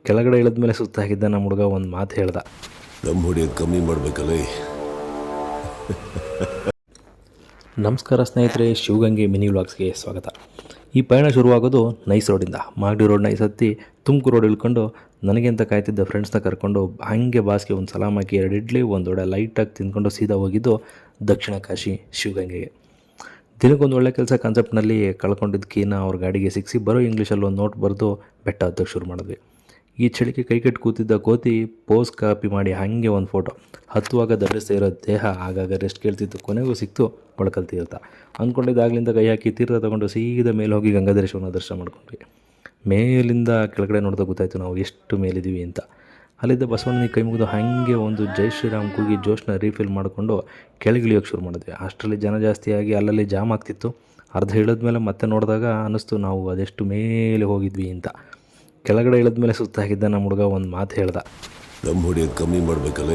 ಕೆಳಗಡೆ ಇಳಿದ್ಮೇಲೆ ಸುತ್ತಾಗಿದ್ದ ನಮ್ಮ ಹುಡುಗ ಒಂದು ಮಾತು ಹೇಳ್ದ. ನಮ್ಮ ಹೊಡಿಯೋದು ಕಮ್ಮಿ ಮಾಡಬೇಕಲ್ಲ. ನಮಸ್ಕಾರ ಸ್ನೇಹಿತರೆ, ಶಿವಗಂಗೆ ಮಿನಿ ವ್ಲಾಗ್ಸ್ಗೆ ಸ್ವಾಗತ. ಈ ಪಯಣ ಶುರುವಾಗೋದು ನೈಸ್ ರೋಡಿಂದ. ಮಾಗಡಿ ರೋಡ್ ನೈಸ್ ಹತ್ತಿ ತುಮಕೂರು ರೋಡ್ ಇಳ್ಕೊಂಡು ನನಗೆ ಅಂತ ಕಾಯ್ತಿದ್ದ ಫ್ರೆಂಡ್ಸ್ನ ಕರ್ಕೊಂಡು ಹಾಗೆ ಬಾಸ್ಗೆ ಒಂದು ಸಲಾಮ್ ಹಾಕಿ 2 ಇಡ್ಲಿ ಒಂದು ವಡೆ ಲೈಟಾಗಿ ತಿಂದ್ಕೊಂಡು ಸೀದಾ ಹೋಗಿದ್ದು ದಕ್ಷಿಣ ಕಾಶಿ ಶಿವಗಂಗೆಗೆ. ದಿನಕ್ಕೊಂದು ಒಳ್ಳೆ ಕೆಲಸ ಕಾನ್ಸೆಪ್ಟ್ನಲ್ಲಿ ಕಳ್ಕೊಂಡಿದ್ದ ಕೀನ ಅವ್ರ ಗಾಡಿಗೆ ಸಿಕ್ಕಿಸಿ ಬರೋ ಇಂಗ್ಲೀಷಲ್ಲಿ ಒಂದು ನೋಟ್ ಬರೆದು ಬೆಟ್ಟ ಹತ್ತಕ್ಕೆ ಶುರು ಮಾಡಿದ್ವಿ. ಈ ಚಳಿಗೆ ಕೈಕಟ್ಟು ಕೂತಿದ್ದ ಕೋತಿ ಪೋಸ್ ಕಾಪಿ ಮಾಡಿ ಹಾಗೆ ಒಂದು ಫೋಟೋ. ಹತ್ತುವಾಗ ದಬ್ಬಿಸ್ತಾ ಇರೋ ದೇಹ ಆಗಾಗ ರೆಸ್ಟ್ ಕೇಳ್ತಿತ್ತು. ಕೊನೆಗೂ ಸಿಕ್ತು ಮೊಳಕಲ್ ತೀರ್ಥ. ಅಂದ್ಕೊಂಡಿದ್ದಾಗಲಿಂದ ಕೈ ಹಾಕಿ ತೀರ್ಥ ತೊಗೊಂಡು ಸೀದಾ ಮೇಲೆ ಹೋಗಿ ಗಂಗಾಧರೇಶ್ವರನ ದರ್ಶನ ಮಾಡ್ಕೊಂಡ್ವಿ. ಮೇಲಿಂದ ಕೆಳಗಡೆ ನೋಡಿದಾಗ ಗೊತ್ತಾಯಿತು ನಾವು ಎಷ್ಟು ಮೇಲಿದ್ದೀವಿ ಅಂತ. ಅಲ್ಲಿದ್ದ ಬಸವಣ್ಣನಿಗೆ ಕೈ ಮುಗಿದು ಹಾಗೆ ಒಂದು ಜೈ ಶ್ರೀರಾಮ್ ಕೂಗಿ ಜೋಶ್ನ ರೀಫಿಲ್ ಮಾಡಿಕೊಂಡು ಕೆಳಗಿಳಿಯೋಕ್ಕೆ ಶುರು ಮಾಡಿದ್ವಿ. ಅಷ್ಟರಲ್ಲಿ ಜನ ಜಾಸ್ತಿಯಾಗಿ ಅಲ್ಲಲ್ಲಿ ಜಾಮ್ ಆಗ್ತಿತ್ತು. ಅರ್ಧ ಇಳಿದ್ಮೇಲೆ ಮತ್ತೆ ನೋಡಿದಾಗ ಅನ್ನಿಸ್ತು ನಾವು ಅದೆಷ್ಟು ಮೇಲೆ ಹೋಗಿದ್ವಿ ಅಂತ. ಕೆಳಗಡೆ ಇಳಿದ್ಮೇಲೆ ಸುತ್ತಾಗಿದ್ದ ನಮ್ಮ ಹುಡುಗ ಒಂದು ಮಾತು ಹೇಳ್ದ. ನಮ್ಮ ಹೊಡಿಯೋದು ಕಮ್ಮಿ ಮಾಡಬೇಕಲ್ಲ.